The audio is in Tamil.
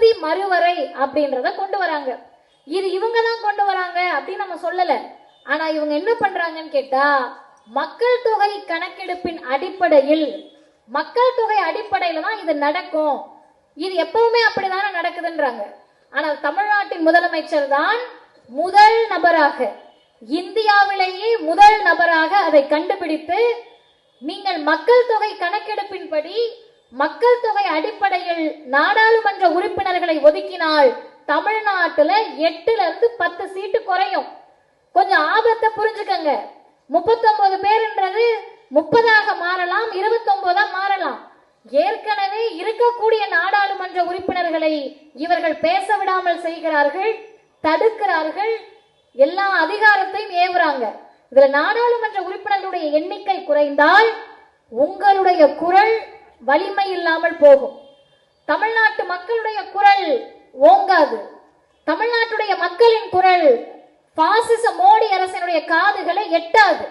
தொகுதி மறுவரை அப்படின்றத கொண்டு வராங்க. இது இவங்க தான் கொண்டு வராங்க அப்படின்னு நம்ம சொல்லல. ஆனா இவங்க என்ன பண்றாங்கன்னு கேட்டா, மக்கள் தொகை கணக்கெடுப்பின் அடிப்படையில், மக்கள் தொகை அடிப்படையில தான் இது நடக்கும், இது எப்பவுமே அப்படிதானே நடக்குதுன்றாங்க. ஆனால் தமிழ்நாட்டின் முதலமைச்சர் தான் முதல் நபராக, இந்தியாவிலேயே முதல் நபராக அதை கண்டுபிடித்து, நீங்கள் மக்கள் தொகை கணக்கெடுப்பின்படி மக்கள் தொகை அடிப்படையில் நாடாளுமன்ற உறுப்பினர்களை ஒதுக்கினால் தமிழ்நாட்டுல 8ல இருந்து 10 சீட்டு குறையும். கொஞ்சம் ஆபத்தை புரிஞ்சுக்கங்க. 39 பேர்ன்றது 30ஆக மாறலாம், 29ஆ மாறலாம். ஏற்கனவே இருக்கக்கூடிய நாடாளுமன்ற உறுப்பினர்களை இவர்கள் பேச விடாமல் செய்கிறார்கள், தடுக்கிறார்கள், எல்லா அதிகாரத்தையும் ஏவுறாங்க. இதுல நாடாளுமன்ற உறுப்பினர்களுடைய எண்ணிக்கை குறைந்தால் உங்களுடைய குரல் வலிமை இல்லாமல் போகும். தமிழ்நாட்டு மக்களுடைய குரல் ஓங்காது. தமிழ்நாட்டுடைய மக்களின் குரல் பாசிச மோடி அரசினுடைய காதுகளை எட்டாது.